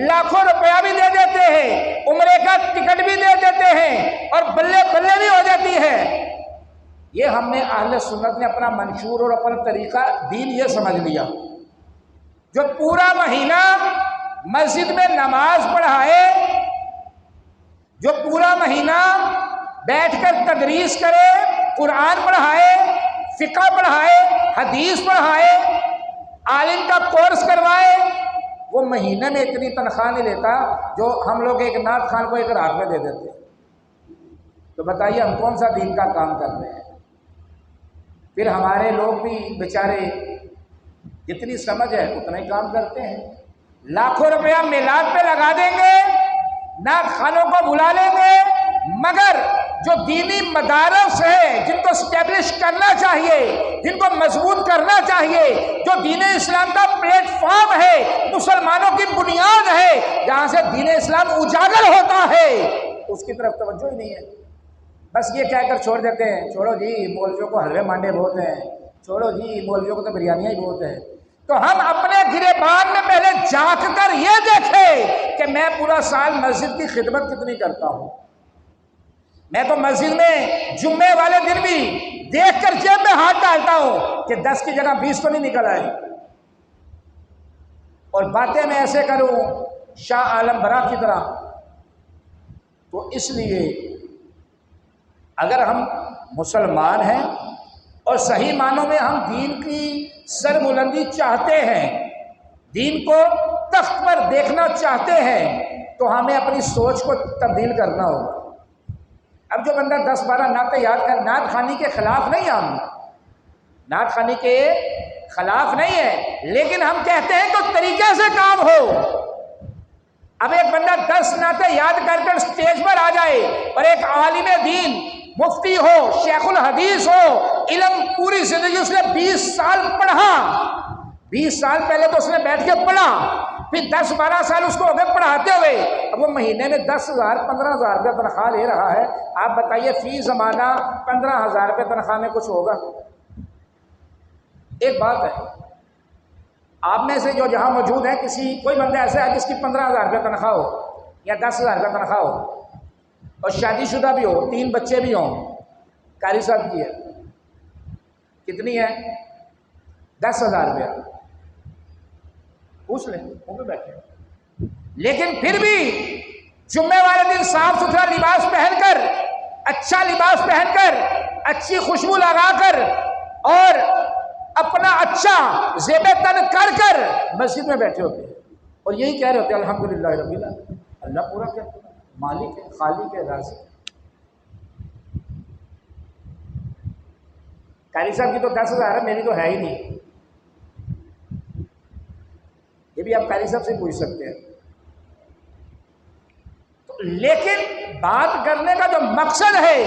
A: لاکھوں روپیہ بھی دے دیتے ہیں، عمرے کا ٹکٹ بھی دے دیتے ہیں، اور بلے بلے بھی ہو جاتی ہے۔ یہ ہم نے اہل سنت نے اپنا منشور اور اپنا طریقہ دین یہ سمجھ لیا، جو پورا مہینہ مسجد میں نماز پڑھائے، جو پورا مہینہ بیٹھ کر تدریس کرے، قرآن پڑھائے، فقہ پڑھائے، حدیث پڑھائے، عالم کا کورس کروائے، وہ مہینے میں اتنی تنخواہ نہیں لیتا جو ہم لوگ ایک نعت خوان کو ایک رات میں دے دیتے ہیں۔ تو بتائیے ہم کون سا دین کا کام کر رہے ہیں؟ پھر ہمارے لوگ بھی بیچارے جتنی سمجھ ہے اتنا ہی کام کرتے ہیں، لاکھوں روپیہ میلاد پہ لگا دیں گے، نعت خوانوں کو بلا لیں گے، مگر جو دینی مدارس ہیں جن کو اسٹیبلش کرنا چاہیے، جن کو مضبوط کرنا چاہیے، جو دین اسلام کا پلیٹ فارم ہے، مسلمانوں کی بنیاد ہے، جہاں سے دین اسلام اجاگر ہوتا ہے، اس کی طرف توجہ ہی نہیں ہے۔ بس یہ کہہ کر چھوڑ دیتے ہیں، چھوڑو جی مولویوں کو حلوے مانڈے بہت ہیں، چھوڑو جی مولویوں کو تو بریانیاں ہی بہت ہیں۔ تو ہم اپنے گریبان میں پہلے جھانک کر یہ دیکھیں کہ میں پورا سال مسجد کی خدمت کتنی کرتا ہوں۔ میں تو مسجد میں جمعے والے دن بھی دیکھ کر جیب میں ہاتھ ڈالتا ہوں کہ 10 کی جگہ 20 تو نہیں نکل آئے، اور باتیں میں ایسے کروں شاہ عالم برا کی طرح۔ تو اس لیے اگر ہم مسلمان ہیں اور صحیح معنوں میں ہم دین کی سربلندی چاہتے ہیں، دین کو تخت پر دیکھنا چاہتے ہیں، تو ہمیں اپنی سوچ کو تبدیل کرنا ہوگا۔ اب جو بندہ 10-12 نعتیں یاد کر، نعت خوانی کے خلاف نہیں، ہم نعت خوانی کے خلاف نہیں ہے، لیکن ہم کہتے ہیں تو طریقے سے کام ہو۔ اب ایک بندہ 10 نعتیں یاد کر کر اسٹیج پر آ جائے اور ایک عالم دین، مفتی ہو، شیخ الحدیث ہو، علم پوری زندگی اس نے 20 سال پڑھا، 20 سال پہلے تو اس نے بیٹھ کے پڑھا، پھر 10-12 سال اس کو ہو گئے پڑھاتے ہوئے، اب وہ مہینے میں 10,000 15,000 روپے تنخواہ لے رہا ہے۔ آپ بتائیے فی زمانہ 15,000 روپے تنخواہ میں کچھ ہوگا؟ ایک بات ہے، آپ میں سے جو جہاں موجود ہیں کوئی بندہ ایسا ہے جس کی 15,000 روپے تنخواہ ہو یا 10,000 روپے تنخواہ ہو اور شادی شدہ بھی ہو، 3 بچے بھی ہوں، قاری صاحب کی ہے کتنی ہے؟ 10,000 روپیہ، پوچھ لیں وہ بھی بیٹھے، لیکن پھر بھی جمعے والے دن صاف ستھرا لباس پہن کر، اچھا لباس پہن کر، اچھی خوشبو لگا کر اور اپنا اچھا زیب تن کر کر مسجد میں بیٹھے ہوتے ہیں اور یہی کہہ رہے ہوتے ہیں الحمدللہ رب العالمین، اللہ پورا کہتے ہیں، مالک ہے، خالق ہے، رازق ہے۔ قاری صاحب کی تو 10,000 ہے، میری تو ہے ہی نہیں، یہ بھی آپ قاری صاحب سے پوچھ سکتے ہیں۔ لیکن بات کرنے کا جو مقصد ہے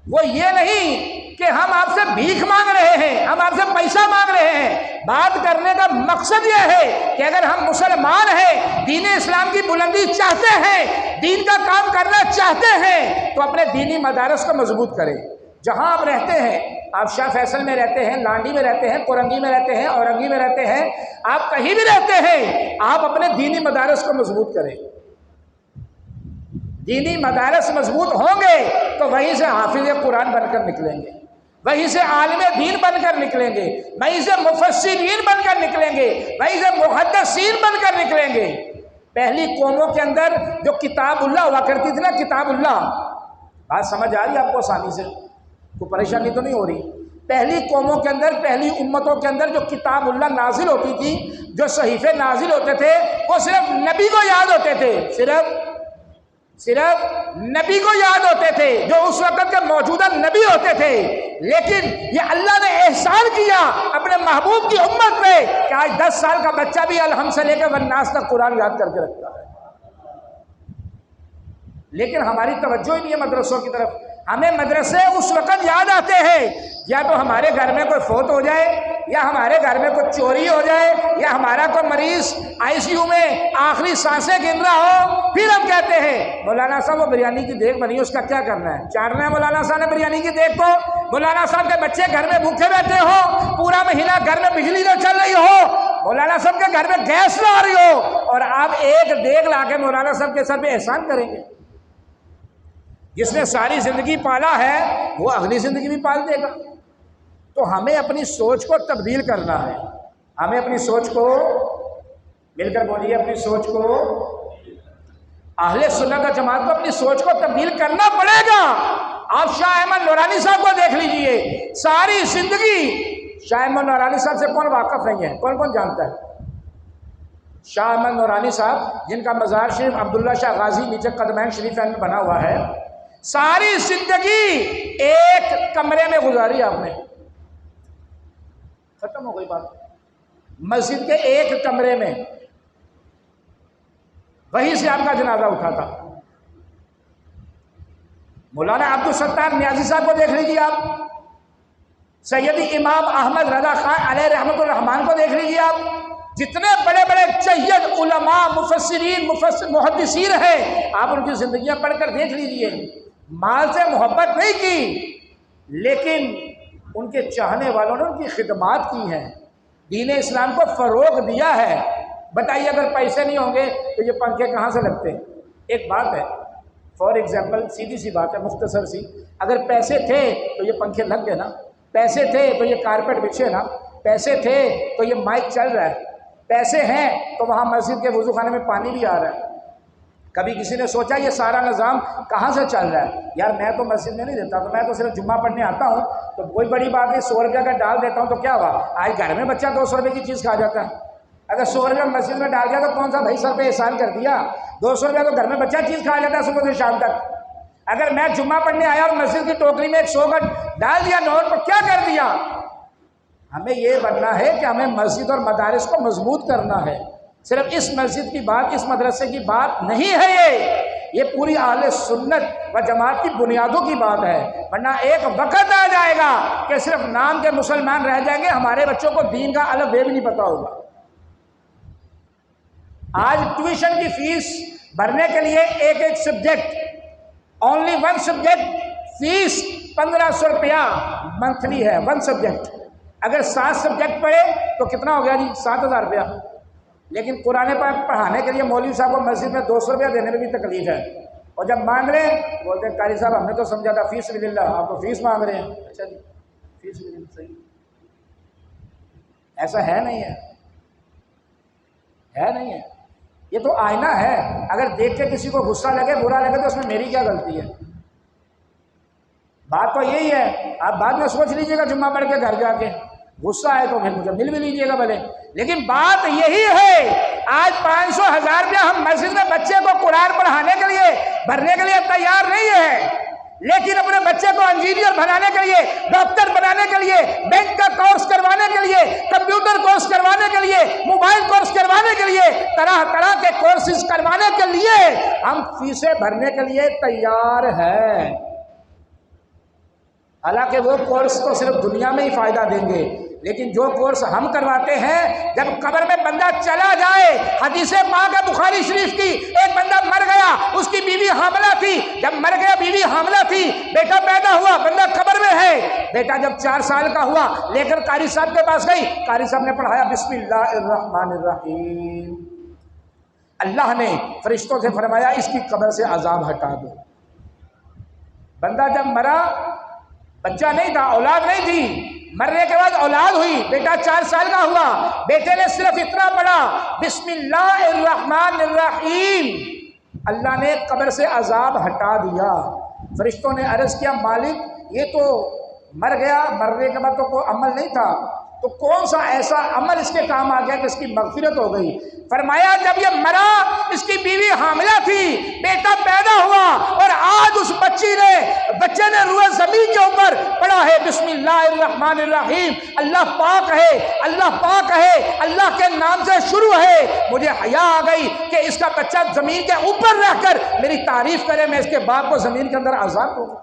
A: وہ یہ نہیں کہ ہم آپ سے بھیک مانگ رہے ہیں، ہم آپ سے پیسہ مانگ رہے ہیں۔ بات کرنے کا مقصد یہ ہے کہ اگر ہم مسلمان ہیں، دین اسلام کی بلندی چاہتے ہیں، دین کا کام کرنا چاہتے ہیں، تو اپنے دینی مدارس کو مضبوط کریں۔ جہاں آپ رہتے ہیں، آپ شاہ فیصل میں رہتے ہیں، لانڈی میں رہتے ہیں، کورنگی میں رہتے ہیں، اورنگی میں رہتے ہیں، آپ کہیں بھی رہتے ہیں، آپ اپنے دینی مدارس کو مضبوط کریں۔ دینی مدارس مضبوط ہوں گے تو وہیں سے حافظ قرآن بن کر نکلیں گے، وہیں سے عالم دین بن کر نکلیں گے، وہیں سے مفسرین بن کر نکلیں گے، وہیں سے محدثین بن کر نکلیں گے۔ پہلی قوموں کے اندر جو کتاب اللہ ہوا کرتی تھی نا، کتاب اللہ، بات سمجھ آ رہی ہے آپ کو آسانی سے؟ کوئی پریشانی تو نہیں ہو رہی؟ پہلی قوموں کے اندر، پہلی امتوں کے اندر جو کتاب اللہ نازل ہوتی تھی، جو صحیفے نازل ہوتے تھے، وہ صرف نبی کو یاد ہوتے تھے، صرف نبی کو یاد ہوتے تھے، جو اس وقت کے موجودہ نبی ہوتے تھے۔ لیکن یہ اللہ نے احسان کیا اپنے محبوب کی امت پہ کہ آج 10 سال کا بچہ بھی الحمد سے لے کے والناس تک قرآن یاد کر کے رکھتا ہے۔ لیکن ہماری توجہ ہی نہیں ہے مدرسوں کی طرف۔ ہمیں مدرسے اس وقت یاد آتے ہیں یا تو ہمارے گھر میں کوئی فوت ہو جائے، یا ہمارے گھر میں کوئی چوری ہو جائے، یا ہمارا کوئی مریض ICU میں آخری سانسیں گن رہا ہو، پھر ہم کہتے ہیں مولانا صاحب وہ بریانی کی دیگ بنی ہے، اس کا کیا کرنا ہے؟ چاٹنا ہے مولانا صاحب نے بریانی کی دیگ کو؟ مولانا صاحب کے بچے گھر میں بھوکے بیٹھے ہو، پورا مہینہ گھر میں بجلی نہ چل رہی ہو، مولانا صاحب کے گھر میں گیس نہ آ رہی ہو، اور آپ ایک دیگ لا کے مولانا صاحب کے سر پہ احسان کریں گے؟ جس نے ساری زندگی پالا ہے وہ اگلی زندگی بھی پال دے گا۔ تو ہمیں اپنی سوچ کو تبدیل کرنا ہے، ہمیں اپنی سوچ کو، مل کر بولیے، اپنی سوچ کو، اہل سنت و جماعت کو اپنی سوچ کو تبدیل کرنا پڑے گا۔ آپ شاہ احمد نورانی صاحب کو دیکھ لیجئے، ساری زندگی، شاہ احمد نورانی صاحب سے کون واقف نہیں ہے؟ کون کون جانتا ہے؟ شاہ احمد نورانی صاحب جن کا مزار شریف عبداللہ شاہ غازی نیچے قدمین شریف میں بنا ہوا ہے، ساری زندگی ایک کمرے میں گزاری آپ نے، ختم ہو گئی بات، مسجد کے ایک کمرے میں، وہیں سے آپ کا جنازہ اٹھا تھا۔ مولانا عبدالستار نیازی صاحب کو دیکھ لیجیے، آپ سیدی امام احمد رضا خان علیہ رحمۃ الرحمان کو دیکھ لیجیے، آپ جتنے بڑے بڑے جید علماء، مفسرین، محدثین ہیں، آپ ان کی زندگیاں پڑھ کر دیکھ لیجیے۔ مال سے محبت نہیں کی، لیکن ان کے چاہنے والوں نے ان کی خدمات کی ہیں، دین اسلام کو فروغ دیا ہے۔ بتائیے اگر پیسے نہیں ہوں گے تو یہ پنکھے کہاں سے لگتے ہیں؟ ایک بات ہے، فار ایگزامپل، سیدھی سی بات ہے، مختصر سی، اگر پیسے تھے تو یہ پنکھے لگ گئے نا، پیسے تھے تو یہ کارپیٹ بچھے نا، پیسے تھے تو یہ مائک چل رہا ہے، پیسے ہیں تو وہاں مسجد کے وضو خانے میں پانی بھی آ رہا ہے۔ کبھی کسی نے سوچا یہ سارا نظام کہاں سے چل رہا ہے؟ یار میں تو مسجد میں نہیں دیتا، تو میں تو صرف جمعہ پڑھنے آتا ہوں، تو کوئی بڑی بات نہیں، 100 روپیہ کا ڈال دیتا ہوں تو کیا ہوا؟ آج گھر میں بچہ 200 روپے کی چیز کھا جاتا ہے، اگر 100 روپیہ مسجد میں ڈال دیا تو کون سا بھائی سر پہ احسان کر دیا؟ 200 روپیہ تو گھر میں بچہ چیز کھا لیتا ہے صبح سے شام تک. اگر میں جمعہ پڑھنے آیا اور مسجد کی ٹوکری میں 100 کا ڈال دیا نوٹ پر، کیا کر دیا؟ ہمیں یہ بننا ہے کہ ہمیں مسجد اور مدارس کو مضبوط کرنا ہے. صرف اس مسجد کی بات، اس مدرسے کی بات نہیں ہے، یہ پوری اہل سنت و جماعت کی بنیادوں کی بات ہے. ورنہ ایک وقت آ جائے گا کہ صرف نام کے مسلمان رہ جائیں گے، ہمارے بچوں کو دین کا الف بے بھی نہیں پتا ہوگا. آج ٹیوشن کی فیس بھرنے کے لیے ایک سبجیکٹ، اونلی 1 سبجیکٹ، فیس 1500 روپیہ منتھلی ہے. 1 سبجیکٹ. اگر 7 سبجیکٹ پڑھے تو کتنا ہو گیا جی؟ 7000 روپیہ. لیکن قرآن پاک پڑھانے کے لیے مولوی صاحب کو مسجد میں 200 روپیہ دینے میں بھی تکلیف ہے. اور جب مانگ رہے ہیں بولتے ہیں قاری صاحب ہم نے تو سمجھا تھا فیس سبیل اللہ، آپ کو فیس مانگ رہے ہیں. اچھا جی فیس سبیل اللہ، صحیح. ایسا ہے نہیں ہے نہیں ہے. یہ تو آئینہ ہے. اگر دیکھ کے کسی کو غصہ لگے، برا لگے تو اس میں میری کیا غلطی ہے؟ بات تو یہی ہے. آپ بعد میں سوچ لیجئے گا جمعہ پڑھ کے گھر جا کے، غصہ آئے تو پھر مجھے مل بھی لیجئے گا بھلے. لیکن بات یہی ہے، آج 500 1000 روپیہ ہم مسجد میں بچے کو قرآن پڑھانے کے لیے بھرنے کے لیے تیار نہیں ہے، لیکن اپنے بچے کو انجینئر بنانے کے لیے، ڈاکٹر بنانے کے لیے، بینک کا کورس کروانے کے لیے، کمپیوٹر کورس کروانے کے لیے، موبائل کورس کروانے کے لیے، طرح طرح کے کورسز کروانے کے لیے ہم فیسیں بھرنے کے لیے تیار ہیں. حالانکہ وہ کورس تو صرف دنیا میں ہی فائدہ دیں گے، لیکن جو کورس ہم کرواتے ہیں جب قبر میں بندہ چلا جائے، حدیث پاک ہے بخاری شریف کی، ایک بندہ مر گیا، اس کی بیوی حاملہ تھی، جب مر گیا بیوی حاملہ تھی، بیٹا پیدا ہوا، بندہ قبر میں ہے. بیٹا جب 4 سال کا ہوا لے کر قاری صاحب کے پاس گئی، قاری صاحب نے پڑھایا بسم اللہ الرحمن الرحیم. اللہ نے فرشتوں سے فرمایا اس کی قبر سے عذاب ہٹا دو. بندہ جب مرا، بچہ نہیں تھا، اولاد نہیں تھی، مرنے کے بعد اولاد ہوئی، بیٹا 4 سال کا ہوا، بیٹے نے صرف اتنا پڑھا بسم اللہ الرحمن الرحیم، اللہ نے قبر سے عذاب ہٹا دیا. فرشتوں نے عرض کیا مالک یہ تو مر گیا، مرنے کے بعد تو کوئی عمل نہیں تھا، تو کون سا ایسا عمل اس کے کام آ گیا کہ اس کی مغفرت ہو گئی؟ فرمایا جب یہ مرا اس کی بیوی حاملہ تھی، بیٹا پیدا ہوا، اور آج اس بچے نے روئے زمین کے اوپر پڑھا ہے بسم اللہ الرحمن الرحیم، اللہ پاک ہے، اللہ پاک ہے، اللہ کے نام سے شروع ہے. مجھے حیا آ گئی کہ اس کا بچہ زمین کے اوپر رہ کر میری تعریف کرے، میں اس کے باپ کو زمین کے اندر آزاد ہوں.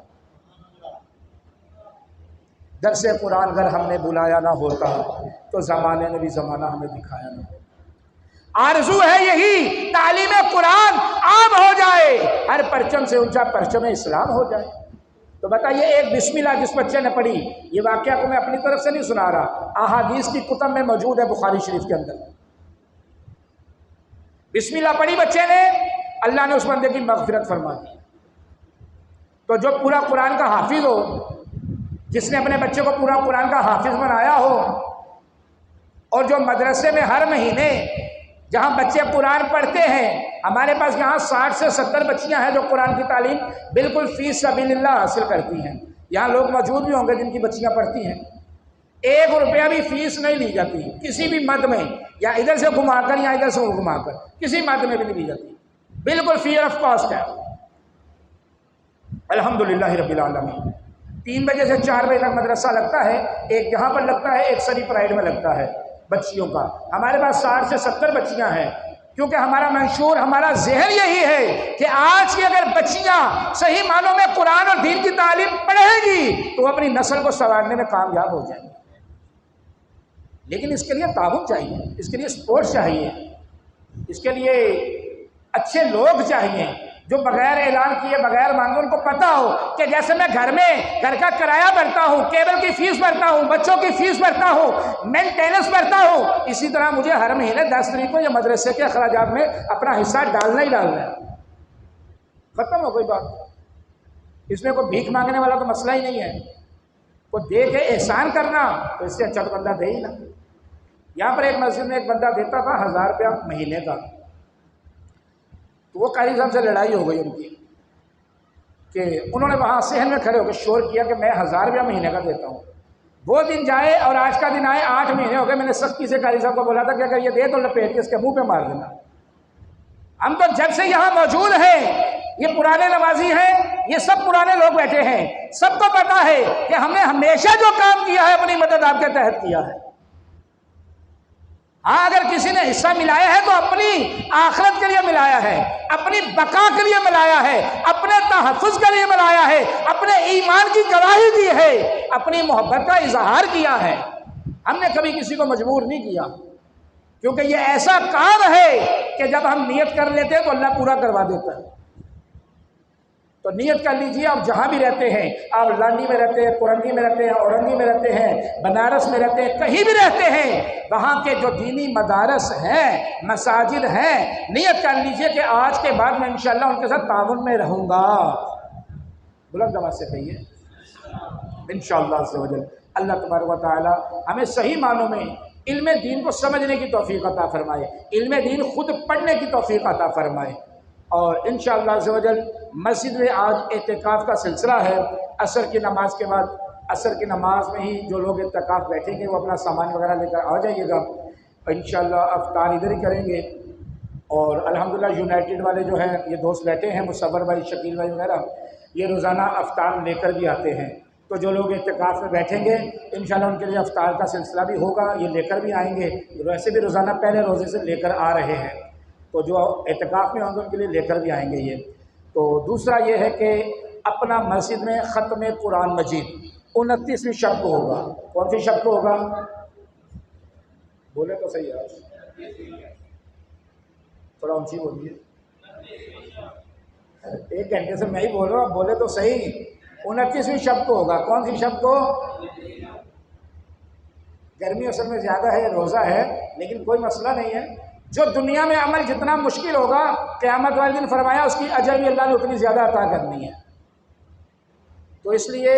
A: درس قرآن اگر ہم نے بلایا نہ ہوتا تو زمانے نے بھی زمانہ ہمیں دکھایا نہ ہوتا. آرزو ہے یہی تعلیم قرآن عام ہو جائے، ہر پرچم سے اونچا پرچم اسلام ہو جائے. تو بتائیے ایک بسم اللہ جس بچے نے پڑھی، یہ واقعہ کو میں اپنی طرف سے نہیں سنا رہا، احادیث کی کتب میں موجود ہے بخاری شریف کے اندر. بسم اللہ پڑھی بچے نے، اللہ نے اس بندے کی مغفرت فرما دی. تو جو پورا قرآن کا حافظ ہو، جس نے اپنے بچے کو پورا قرآن کا حافظ بنایا ہو، اور جو مدرسے میں ہر مہینے جہاں بچے قرآن پڑھتے ہیں، ہمارے پاس یہاں 60 سے 70 بچیاں ہیں جو قرآن کی تعلیم بالکل فی سبیل اللہ حاصل کرتی ہیں. یہاں لوگ موجود بھی ہوں گے جن کی بچیاں پڑھتی ہیں. 1 روپیہ بھی فیس نہیں لی جاتی کسی بھی مد میں، یا ادھر سے گھما کر یا ادھر سے گھما کر، کسی مد میں بھی نہیں لی جاتی، بالکل فری آف کاسٹ ہے. الحمدللہ رب العالمین. 3 بجے سے 4 بجے تک مدرسہ لگتا ہے، ایک یہاں پر لگتا ہے، ایک سری پرائڈ میں لگتا ہے بچیوں کا. ہمارے پاس 60 سے 70 بچیاں ہیں، کیونکہ ہمارا منشور، ہمارا ذہن یہی ہے کہ آج کی اگر بچیاں صحیح معنوں میں قرآن اور دین کی تعلیم پڑھیں گی تو اپنی نسل کو سنوارنے میں کامیاب ہو جائیں گے. لیکن اس کے لیے تعاون چاہیے، اس کے لیے سپورٹ چاہیے، اس کے لیے اچھے لوگ چاہیے جو بغیر اعلان کیے، بغیر مانگے، ان کو پتہ ہو کہ جیسے میں گھر کا کرایہ بھرتا ہوں، کیبل کی فیس بھرتا ہوں، بچوں کی فیس بھرتا ہوں، مینٹیننس بھرتا ہوں، اسی طرح مجھے ہر مہینے 10 تاریخ کو یا مدرسے کے اخراجات میں اپنا حصہ ڈالنا ہی ڈالنا ہے. ختم ہو گئی بات. اس میں کوئی بھیک مانگنے والا تو مسئلہ ہی نہیں ہے. کوئی دے کے احسان کرنا تو اس سے اچھا تو بندہ دے ہی نا. یہاں پر ایک مسجد میں ایک بندہ دیتا تھا 1000 روپیہ مہینے کا، تو وہ قاری صاحب سے لڑائی ہو گئی ان کی کہ انہوں نے وہاں صحن میں کھڑے ہو کے شور کیا کہ میں 1000 روپیہ مہینے کا دیتا ہوں. وہ دن جائے اور آج کا دن آئے، 8 مہینے ہو گئے، میں نے سختی سے قاری صاحب کو بولا تھا کہ اگر یہ دے تو لپیٹ کے اس کے منہ پہ مار دینا۔ ہم تو جب سے یہاں موجود ہیں، یہ پرانے نمازی ہیں، یہ سب پرانے لوگ بیٹھے ہیں، سب کو پتا ہے کہ ہم نے ہمیشہ جو کام کیا ہے اپنی مدد آپ کے تحت کیا ہے۔ ہاں اگر کسی نے حصہ ملایا ہے تو اپنی آخرت کے لیے ملایا ہے، اپنی بقا کے لیے ملایا ہے، اپنے تحفظ کے لیے ملایا ہے، اپنے ایمان کی گواہی دی ہے، اپنی محبت کا اظہار کیا ہے۔ ہم نے کبھی کسی کو مجبور نہیں کیا، کیونکہ یہ ایسا کام ہے کہ جب ہم نیت کر لیتے ہیں تو اللہ پورا کروا دیتا ہے۔ تو نیت کر لیجئے، آپ جہاں بھی رہتے ہیں، آپ لانڈی میں رہتے ہیں، پورنگی میں رہتے ہیں، اورنگی میں رہتے ہیں، بنارس میں رہتے ہیں، کہیں بھی رہتے ہیں، وہاں کے جو دینی مدارس ہیں، مساجد ہیں، نیت کر لیجئے کہ آج کے بعد میں انشاءاللہ ان کے ساتھ تعاون میں رہوں گا۔ بلند آواز سے کہیے انشاءاللہ عز و جل۔ اللہ تبارک و تعالی ہمیں صحیح معنوں میں علم دین کو سمجھنے کی توفیق عطا فرمائے، علم دین خود پڑھنے کی توفیق عطا فرمائے، اور انشاءاللہ عز و جل مسجد میں آج اعتکاف کا سلسلہ ہے۔ عصر کی نماز کے بعد، عصر کی نماز میں ہی جو لوگ اعتکاف بیٹھیں گے وہ اپنا سامان وغیرہ لے کر آ جائیے گا، انشاءاللہ افطار ادھر ہی کریں گے۔ اور الحمدللہ یونائٹڈ والے جو ہیں یہ دوست بیٹھے ہیں، مصور بھائی، شکیل بھائی وغیرہ، یہ روزانہ افطار لے کر بھی آتے ہیں، تو جو لوگ اعتکاف میں بیٹھیں گے انشاءاللہ ان کے لیے افطار کا سلسلہ بھی ہوگا، یہ لے کر بھی آئیں گے، ویسے بھی روزانہ پہلے روزے سے لے کر آ رہے ہیں، تو جو اعتکاف میں ہوں گے ان کے لیے لے کر بھی آئیں گے یہ۔ تو دوسرا یہ ہے کہ اپنا مسجد میں ختم قرآن مجید 29ویں شب کو ہوگا۔ کون سی شب کو ہوگا؟ بولے تو صحیح ہے، تھوڑا اونچی بولیے، 1 گھنٹے سے میں ہی بول رہا ہوں، بولے تو صحیح۔ 29ویں شب کو ہوگا۔ کون سی شب کو؟ گرمی اصل میں زیادہ ہے، روزہ ہے، لیکن کوئی مسئلہ نہیں ہے۔ جو دنیا میں عمل جتنا مشکل ہوگا، قیامت والے دن فرمایا اس کی اجر بھی اللہ نے اتنی زیادہ عطا کرنی ہے۔ تو اس لیے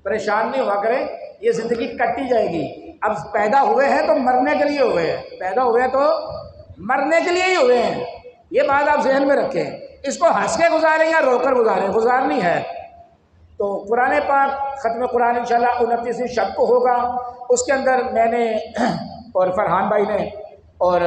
A: پریشان نہیں ہوا کریں، یہ زندگی کٹی جائے گی۔ اب پیدا ہوئے ہیں تو مرنے کے لیے ہوئے ہیں، پیدا ہوئے ہیں تو مرنے کے لیے ہی ہوئے ہیں، یہ بات آپ ذہن میں رکھیں۔ اس کو ہنس کے گزاریں یا رو کر گزاریں، گزارنی ہے۔ تو قرآن پاک ختم قرآن انشاءاللہ 29ویں شب کو ہوگا۔ اس کے اندر میں نے اور فرحان بھائی نے اور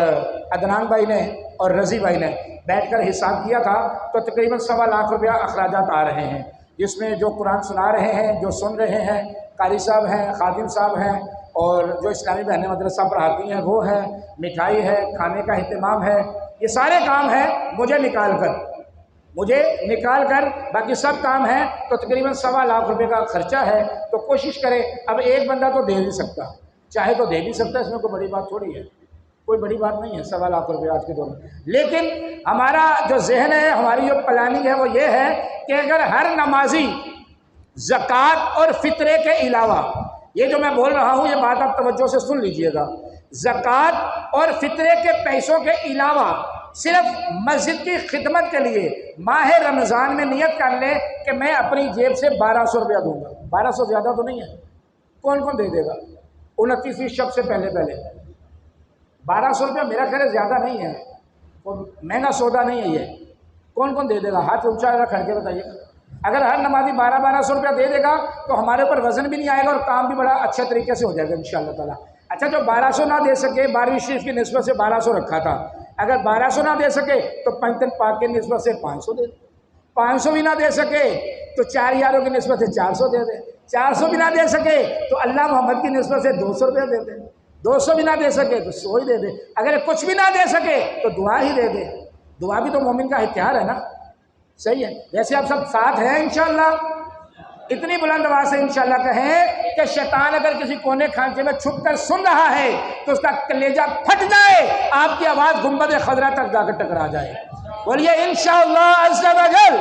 A: عدنان بھائی نے اور رضی بھائی نے بیٹھ کر حساب کیا تھا، تو تقریباً 1.25 لاکھ روپیہ اخراجات آ رہے ہیں، جس میں جو قرآن سنا رہے ہیں، جو سن رہے ہیں، قاری صاحب ہیں، خادم صاحب ہیں، اور جو اسلامی بہنیں مدرسہ پڑھاتی ہیں وہ ہیں، مٹھائی ہے، کھانے کا اہتمام ہے، یہ سارے کام ہیں مجھے نکال کر باقی سب کام ہیں، تو تقریباً 1.25 لاکھ روپے کا خرچہ ہے۔ تو کوشش کریں، اب ایک بندہ تو دے نہیں سکتا، چاہے تو دے بھی سکتا ہے، اس میں کوئی بڑی بات تھوڑی ہے، کوئی بڑی بات نہیں ہے 1.25 لاکھ روپے آج کے دور میں۔ لیکن ہمارا جو ذہن ہے، ہماری جو پلاننگ ہے وہ یہ ہے کہ اگر ہر نمازی زکوٰۃ اور فطرے کے علاوہ، یہ جو میں بول رہا ہوں یہ بات آپ توجہ سے سن لیجئے گا، زکوٰۃ اور فطرے کے پیسوں کے علاوہ صرف مسجد کی خدمت کے لیے ماہ رمضان میں نیت کر لے کہ میں اپنی جیب سے 1200 روپیہ دوں گا۔ 1200 زیادہ تو نہیں ہے؟ کون کون دے دے گا 29ویں شب سے پہلے 1200 روپیہ میرا خیال ہے زیادہ نہیں ہے، مہنگا سودا نہیں ہے یہ، کون کون دے دے گا؟ ہاتھ اونچا کر کے بتائیے گا۔ اگر ہر نمازی 1200 روپیہ دے دے گا تو ہمارے اوپر وزن بھی نہیں آئے گا اور کام بھی بڑا اچھے طریقے سے ہو جائے گا انشاءاللہ تعالیٰ۔ اچھا، جو 1200 نہ دے سکے، 12ویں شریف کی نسبت سے 1200 رکھا تھا، اگر 1200 نہ دے سکے تو پنجتن پاک کی نسبت سے 500 دے دے، 500 بھی نہ دے سکے تو 4 یاروں کی نسبت سے 400 دے دے، 400 بھی نہ دے سکے تو اللہ محمد کی نسبت سے 200 روپیہ دے دے، 200 بھی نہ دے سکے تو 100 ہی دے دے، اگر کچھ بھی نہ دے سکے تو دعا ہی دے دے، دعا بھی تو مومن کا ہتھیار ہے نا، صحیح ہے؟ ویسے آپ سب ساتھ ہیں انشاءاللہ؟ اتنی بلند آواز سے انشاءاللہ کہیں کہ شیطان اگر کسی کونے کھانچے میں چھپ کر سن رہا ہے تو اس کا کلیجہ پھٹ جائے، آپ کی آواز گنبد خضرا تک جا کر ٹکرا جائے۔ بولیے انشاءاللہ عز و جل۔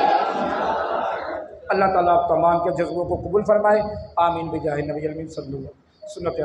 A: اللہ تعالیٰ آپ تمام کے جذبوں کو قبول فرمائے، آمین بجاہ نبی الامین صلی اللہ علیہ وسلم۔ سنت